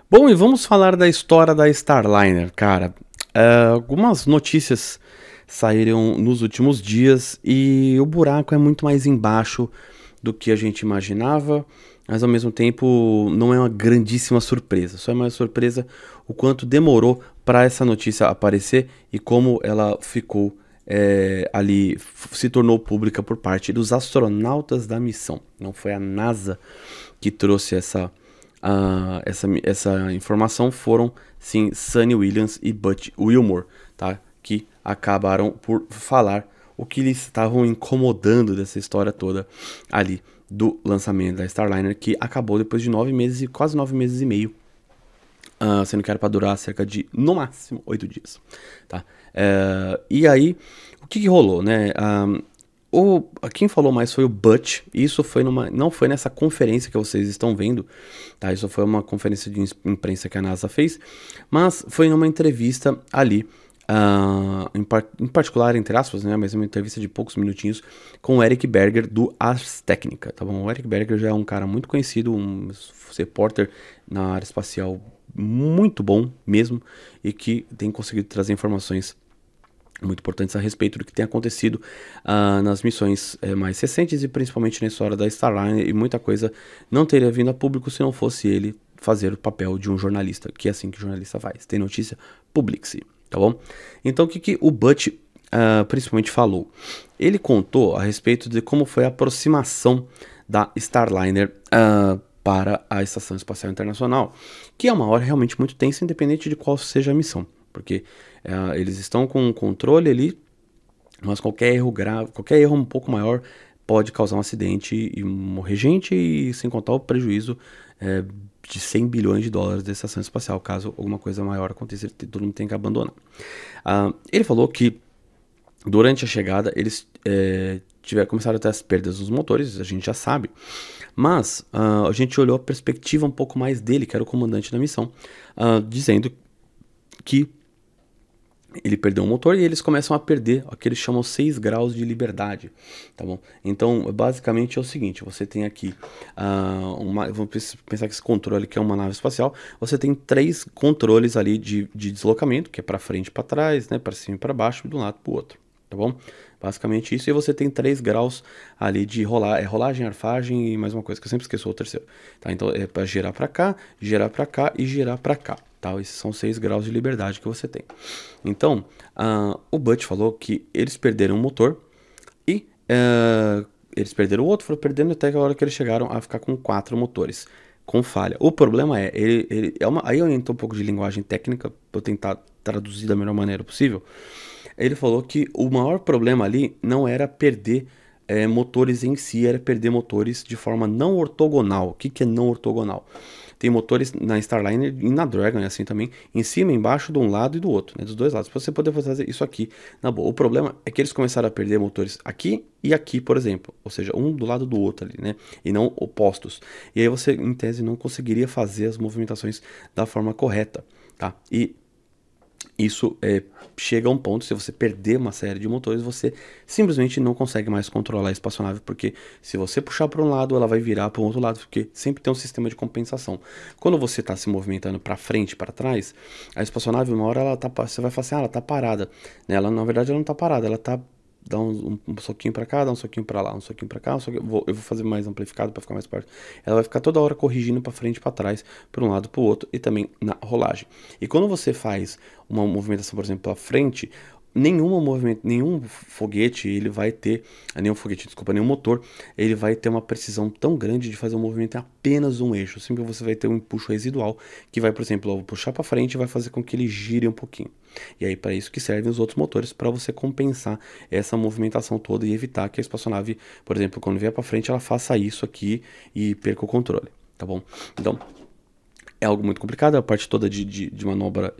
Bom, e vamos falar da história da Starliner, cara. Algumas notícias saíram nos últimos dias e o buraco é muito mais embaixo do que a gente imaginava, mas ao mesmo tempo não é uma grandíssima surpresa. Só é uma surpresa o quanto demorou para essa notícia aparecer e como ela ficou ali, se tornou pública por parte dos astronautas da missão. Não foi a NASA que trouxe essa informação, foram sim Sunny Williams e Butch Wilmore, tá? Que acabaram por falar o que eles estavam incomodando dessa história toda ali do lançamento da Starliner, que acabou depois de 9 meses e quase 9 meses e meio, sendo que era para durar cerca de, no máximo, 8 dias, tá? E aí, o que rolou, né? Quem falou mais foi o Butch, e isso foi não foi nessa conferência que vocês estão vendo, tá? Isso foi uma conferência de imprensa que a NASA fez, mas foi numa entrevista ali, em particular, entre aspas, né? Mas uma entrevista de poucos minutinhos com o Eric Berger do Ars Technica, tá bom? O Eric Berger já é um cara muito conhecido, um repórter na área espacial muito bom mesmo, e que tem conseguido trazer informações muito importantes a respeito do que tem acontecido nas missões mais recentes e principalmente na história da Starliner, e muita coisa não teria vindo a público se não fosse ele fazer o papel de um jornalista, que é assim que o jornalista faz, tem notícia, publique-se, tá bom? Então o que o Butch principalmente falou? Ele contou a respeito de como foi a aproximação da Starliner para a Estação Espacial Internacional, que é uma hora realmente muito tensa, independente de qual seja a missão, porque eles estão com um controle ali, mas qualquer erro grave, qualquer erro um pouco maior pode causar um acidente e morrer gente, e sem contar o prejuízo de 100 bilhões de dólares da estação espacial, caso alguma coisa maior aconteça, todo mundo tem que abandonar. Ele falou que durante a chegada eles começaram a ter as perdas nos motores, a gente já sabe, mas a gente olhou a perspectiva um pouco mais dele, que era o comandante da missão, dizendo que ele perdeu o motor e eles começam a perder o que eles chamam 6 graus de liberdade, tá bom? Então, basicamente é o seguinte, você tem aqui, vamos pensar que esse controle que é uma nave espacial, você tem 3 controles ali de deslocamento, que é para frente e para trás, né, para cima e para baixo, de um lado para o outro, tá bom? Basicamente isso, e você tem 3 graus ali de rolagem, arfagem e mais uma coisa que eu sempre esqueço, o terceiro, tá? Então é para girar para cá e girar para cá, tá? Esses são 6 graus de liberdade que você tem. Então, o Butch falou que eles perderam o motor e eles perderam o outro, foram perdendo até a hora que eles chegaram a ficar com 4 motores, com falha. O problema aí eu entro um pouco de linguagem técnica, para tentar traduzir da melhor maneira possível. Ele falou que o maior problema ali não era perder motores em si, era perder motores de forma não ortogonal. O que é não ortogonal? Tem motores na Starliner e na Dragon, assim também, em cima, embaixo, de um lado e do outro, né, dos dois lados, para você poder fazer isso aqui na boa. O problema é que eles começaram a perder motores aqui e aqui, por exemplo, ou seja, um do lado do outro ali, né, e não opostos. E aí você, em tese, não conseguiria fazer as movimentações da forma correta, tá? E isso chega a um ponto, se você perder uma série de motores, você simplesmente não consegue mais controlar a espaçonave, porque se você puxar para um lado, ela vai virar para o outro lado, porque sempre tem um sistema de compensação. Quando você está se movimentando para frente, para trás, a espaçonave, uma hora você vai falar assim, ela está parada, né? Ela, na verdade, ela não está parada, ela está dá um soquinho para cá, dá um soquinho para lá, um soquinho para cá, eu vou fazer mais amplificado para ficar mais perto. Ela vai ficar toda hora corrigindo para frente e para trás, para um lado para o outro, e também na rolagem. E quando você faz uma movimentação, por exemplo, para frente, nenhum foguete, ele vai ter, nenhum foguete, desculpa, nenhum motor, ele vai ter uma precisão tão grande de fazer um movimento em apenas um eixo. Sempre você vai ter um empuxo residual que vai, por exemplo, puxar para frente e vai fazer com que ele gire um pouquinho. E aí para isso que servem os outros motores, para você compensar essa movimentação toda e evitar que a espaçoave, por exemplo, quando vier para frente, ela faça isso aqui e perca o controle, tá bom? Então, é algo muito complicado, a parte toda de manobra,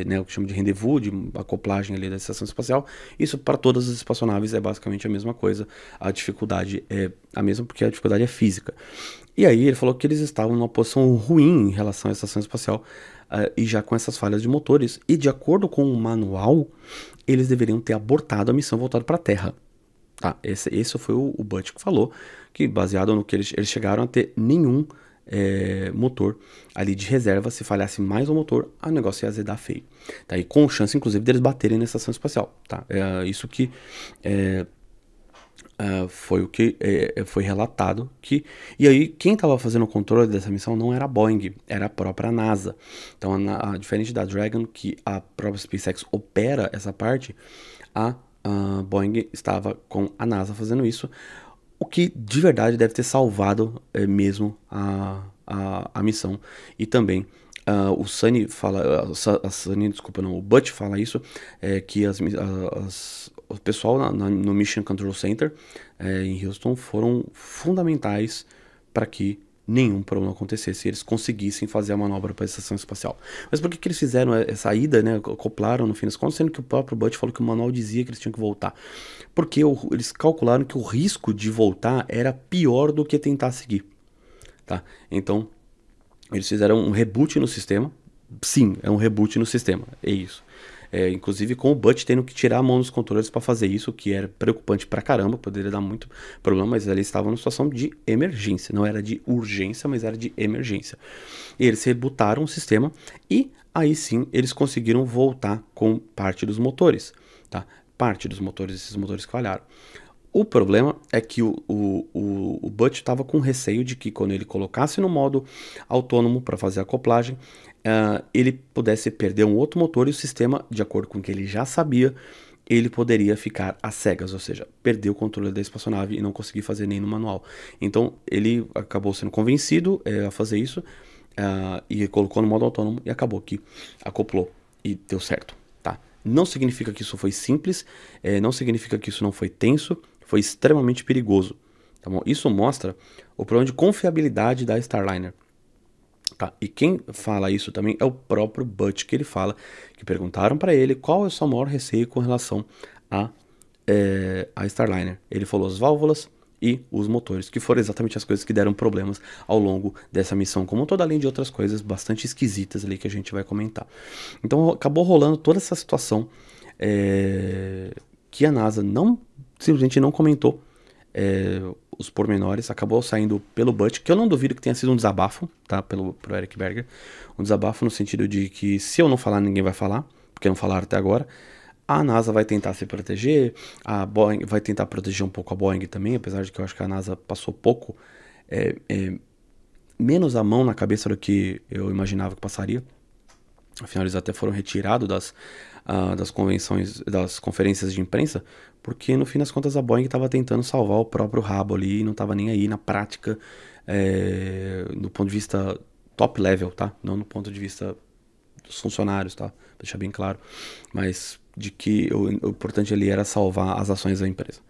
né, o que chama de rendezvous, de acoplagem ali da estação espacial. Isso para todas as espaçonaves é basicamente a mesma coisa, a dificuldade é a mesma porque a dificuldade é física. E aí ele falou que eles estavam numa posição ruim em relação à estação espacial, e já com essas falhas de motores, e de acordo com o manual, eles deveriam ter abortado a missão voltada para a Terra. Tá, esse foi o Butch que falou, que baseado no que eles chegaram a ter nenhum motor ali de reserva. Se falhasse mais um motor, o negócio ia azedar feio. Tá? E com chance, inclusive, deles baterem na estação espacial. Tá? Isso que foi o que foi relatado. E aí, quem estava fazendo o controle dessa missão não era a Boeing, era a própria NASA. Então, diferente da Dragon, que a própria SpaceX opera essa parte, a Boeing estava com a NASA fazendo isso, o que de verdade deve ter salvado mesmo a missão. E também o Sunny fala, desculpa, não, o Butch fala isso, que o pessoal no Mission Control Center em Houston foram fundamentais para que nenhum problema acontecesse, e eles conseguissem fazer a manobra para a estação espacial. Mas por que eles fizeram essa ida, né, acoplaram no fim das contas, sendo que o próprio Butch falou que o manual dizia que eles tinham que voltar? Porque eles calcularam que o risco de voltar era pior do que tentar seguir, tá? Então, eles fizeram um reboot no sistema. Sim, é um reboot no sistema, é isso. Inclusive com o Butch tendo que tirar a mão dos controles para fazer isso, que era preocupante pra caramba, poderia dar muito problema, mas eles estavam numa situação de emergência, não era de urgência, mas era de emergência. E eles rebootaram o sistema e aí sim eles conseguiram voltar com parte dos motores, tá? Parte dos motores, esses motores que falharam. O problema é que o Butch estava com receio de que quando ele colocasse no modo autônomo para fazer a acoplagem, ele pudesse perder um outro motor e o sistema, de acordo com o que ele já sabia, ele poderia ficar às cegas, ou seja, perder o controle da espaçonave e não conseguir fazer nem no manual. Então ele acabou sendo convencido a fazer isso e colocou no modo autônomo e acabou que acoplou e deu certo. Tá? Não significa que isso foi simples, não significa que isso não foi tenso, foi extremamente perigoso. Tá bom? Isso mostra o problema de confiabilidade da Starliner. Tá? E quem fala isso também é o próprio Butch, que ele fala que perguntaram para ele qual é o seu maior receio com relação a Starliner. Ele falou as válvulas e os motores, que foram exatamente as coisas que deram problemas ao longo dessa missão, como toda, além de outras coisas bastante esquisitas ali que a gente vai comentar. Então acabou rolando toda essa situação que a NASA simplesmente não comentou os pormenores, acabou saindo pelo Butch, que eu não duvido que tenha sido um desabafo, tá, pro Eric Berger, um desabafo no sentido de que se eu não falar, ninguém vai falar, porque não falaram até agora. A NASA vai tentar se proteger, a Boeing vai tentar proteger um pouco a Boeing também, apesar de que eu acho que a NASA passou pouco, menos a mão na cabeça do que eu imaginava que passaria. Afinal, eles até foram retirados das conferências de imprensa, porque no fim das contas a Boeing estava tentando salvar o próprio rabo ali e não estava nem aí na prática, do ponto de vista top level, tá? Não no ponto de vista dos funcionários, tá? Pra deixar bem claro, mas de que o importante ali era salvar as ações da empresa.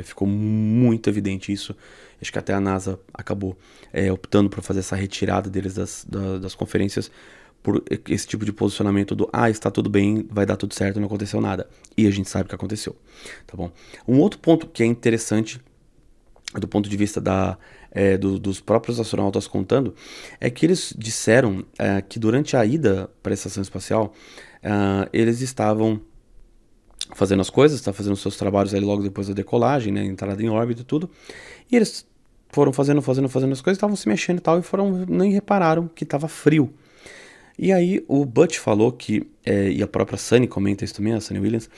Ficou muito evidente isso. Acho que até a NASA acabou optando por fazer essa retirada deles das conferências, por esse tipo de posicionamento está tudo bem, vai dar tudo certo, não aconteceu nada. E a gente sabe o que aconteceu, tá bom? Um outro ponto que é interessante, do ponto de vista dos próprios astronautas contando, é que eles disseram que durante a ida para a estação espacial, eles estavam fazendo as coisas, fazendo os seus trabalhos ali logo depois da decolagem, né, entrada em órbita e tudo, e eles foram fazendo as coisas, estavam se mexendo e tal, e nem repararam que estava frio. E aí o Butch falou que, e a própria Sunny comenta isso também, a Sunny Williams,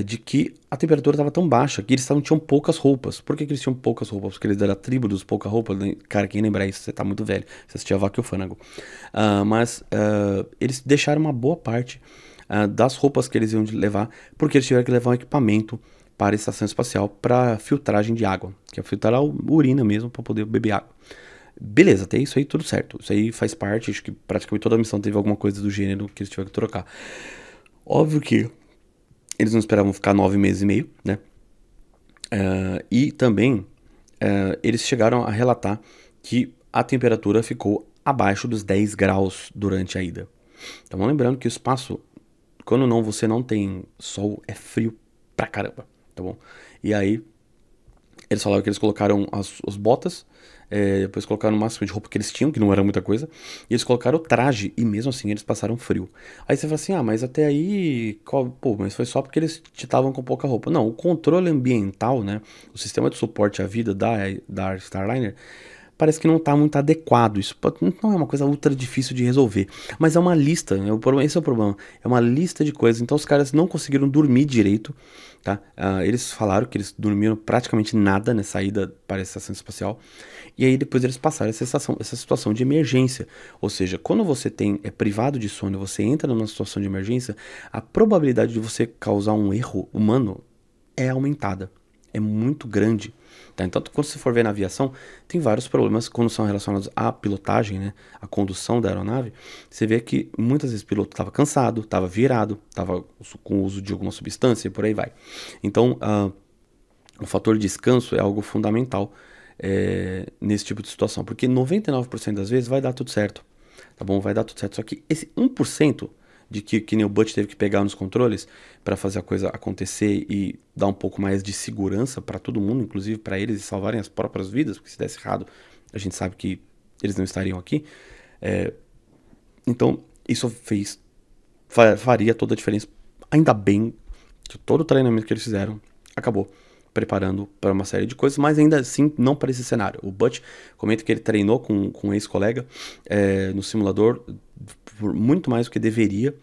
de que a temperatura estava tão baixa que eles tinham poucas roupas. Por que eles tinham poucas roupas? Porque eles eram a tribo dos pouca roupa. Cara, quem lembra isso, você tá muito velho. Você assistia Vaca e o Fânago. Mas eles deixaram uma boa parte das roupas que eles iam levar, porque eles tiveram que levar um equipamento para a estação espacial para filtragem de água, que é filtrar a urina mesmo para poder beber água. Beleza, até isso aí tudo certo. Isso aí faz parte, acho que praticamente toda a missão teve alguma coisa do gênero que eles tiveram que trocar. Óbvio que eles não esperavam ficar 9 meses e meio, né? E também eles chegaram a relatar que a temperatura ficou abaixo dos 10 graus durante a ida. Então lembrando que o espaço, quando você não tem sol, é frio pra caramba, tá bom? E aí eles falaram que eles colocaram as botas, depois colocaram o máximo de roupa que eles tinham, que não era muita coisa, e eles colocaram o traje, e mesmo assim eles passaram frio. Aí você fala assim, mas até aí, mas foi só porque eles estavam com pouca roupa. Não, o controle ambiental, né, o sistema de suporte à vida da Starliner, parece que não está muito adequado. Isso não é uma coisa ultra difícil de resolver, mas é uma lista, esse é o problema, é uma lista de coisas. Então os caras não conseguiram dormir direito, tá? Eles falaram que eles dormiram praticamente nada nessa ida para a estação espacial, e aí depois eles passaram essa situação de emergência. Ou seja, quando você é privado de sono, você entra numa situação de emergência, a probabilidade de você causar um erro humano é aumentada, é muito grande. Tá? Então, quando você for ver na aviação, tem vários problemas quando são relacionados à pilotagem, né? À condução da aeronave. Você vê que muitas vezes o piloto estava cansado, estava virado, estava com o uso de alguma substância e por aí vai. Então, o fator descanso é algo fundamental nesse tipo de situação, porque 99% das vezes vai dar tudo certo, tá bom? Vai dar tudo certo, só que esse 1% de que nem o Butch teve que pegar nos controles para fazer a coisa acontecer e dar um pouco mais de segurança para todo mundo, inclusive para eles, e salvarem as próprias vidas, porque se desse errado, a gente sabe que eles não estariam aqui. Então, isso faria toda a diferença. Ainda bem que todo o treinamento que eles fizeram acabou preparando para uma série de coisas, mas ainda assim não para esse cenário. O Butch comenta que ele treinou com um ex-colega no simulador por muito mais do que deveria,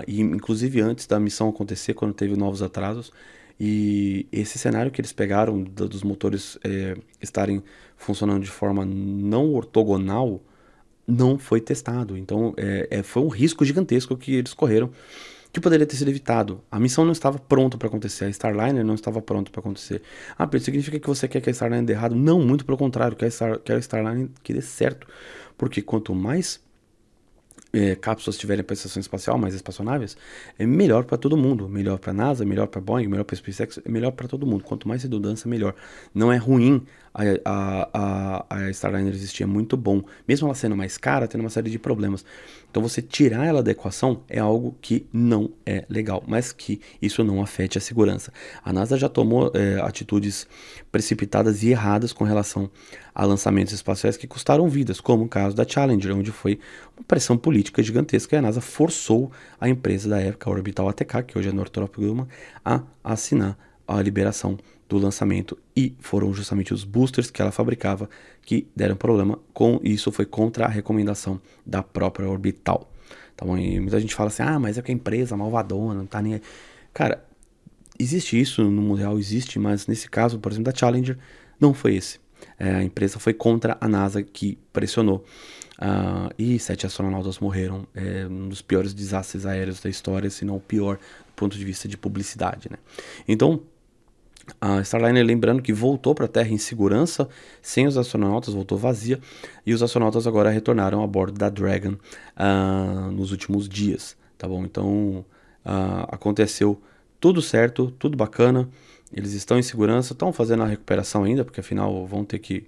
e inclusive antes da missão acontecer, quando teve novos atrasos. E esse cenário que eles pegaram dos motores estarem funcionando de forma não ortogonal não foi testado. Então foi um risco gigantesco que eles correram, que poderia ter sido evitado. A missão não estava pronta para acontecer, a Starliner não estava pronta para acontecer. Pedro, significa que você quer que a Starliner dê errado? Não, muito pelo contrário, quero a Starliner que dê certo. Porque quanto mais cápsulas tiverem para a estação espacial, mais espaçonaves, é melhor para todo mundo. Melhor para a NASA, melhor para a Boeing, melhor para a SpaceX, é melhor para todo mundo. Quanto mais redundância, melhor. Não é ruim a Starliner existir, é muito bom. Mesmo ela sendo mais cara, tendo uma série de problemas. Então você tirar ela da equação é algo que não é legal, mas que isso não afete a segurança. A NASA já tomou atitudes precipitadas e erradas com relação a lançamentos espaciais que custaram vidas, como o caso da Challenger, onde foi uma pressão política gigantesca e a NASA forçou a empresa da época, a Orbital ATK, que hoje é Northrop Grumman, a assinar a liberação do lançamento, e foram justamente os boosters que ela fabricava que deram problema. Com isso foi contra a recomendação da própria Orbital, tá bom? E muita gente fala assim, mas é que a empresa malvadona, não tá nem aí. Cara, existe isso no mundo real, existe, mas nesse caso, por exemplo, da Challenger, não foi esse. A empresa foi contra a NASA, que pressionou. E 7 astronautas morreram. Um dos piores desastres aéreos da história, se não o pior, do ponto de vista de publicidade, né? Então, a Starliner, lembrando que voltou para a Terra em segurança, sem os astronautas, voltou vazia, e os astronautas agora retornaram a bordo da Dragon nos últimos dias, tá bom? Então, aconteceu tudo certo, tudo bacana, eles estão em segurança, estão fazendo a recuperação ainda, porque afinal vão ter que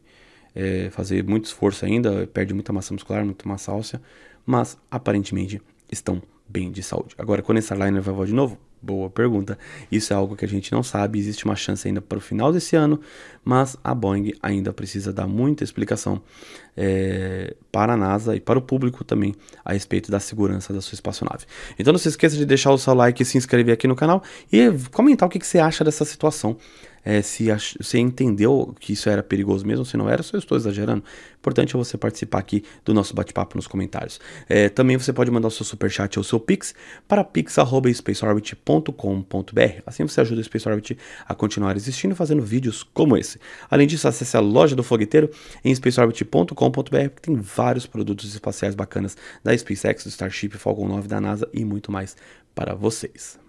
fazer muito esforço ainda, perde muita massa muscular, muita massa óssea, mas aparentemente estão bem de saúde. Agora, quando a Starliner vai voar de novo? Boa pergunta. Isso é algo que a gente não sabe, existe uma chance ainda para o final desse ano, mas a Boeing ainda precisa dar muita explicação para a NASA e para o público também a respeito da segurança da sua espaçonave. Então não se esqueça de deixar o seu like e se inscrever aqui no canal e comentar o que você acha dessa situação. Se você entendeu que isso era perigoso mesmo, se não era, só eu estou exagerando. Importante é você participar aqui do nosso bate-papo nos comentários. Também você pode mandar o seu superchat ou o seu pix para pix@spaceorbit.com.br. Assim você ajuda o Space Orbit a continuar existindo, fazendo vídeos como esse. Além disso, acesse a loja do fogueteiro em spaceorbit.com.br, que tem vários produtos espaciais bacanas da SpaceX, do Starship, Falcon 9, da NASA e muito mais para vocês.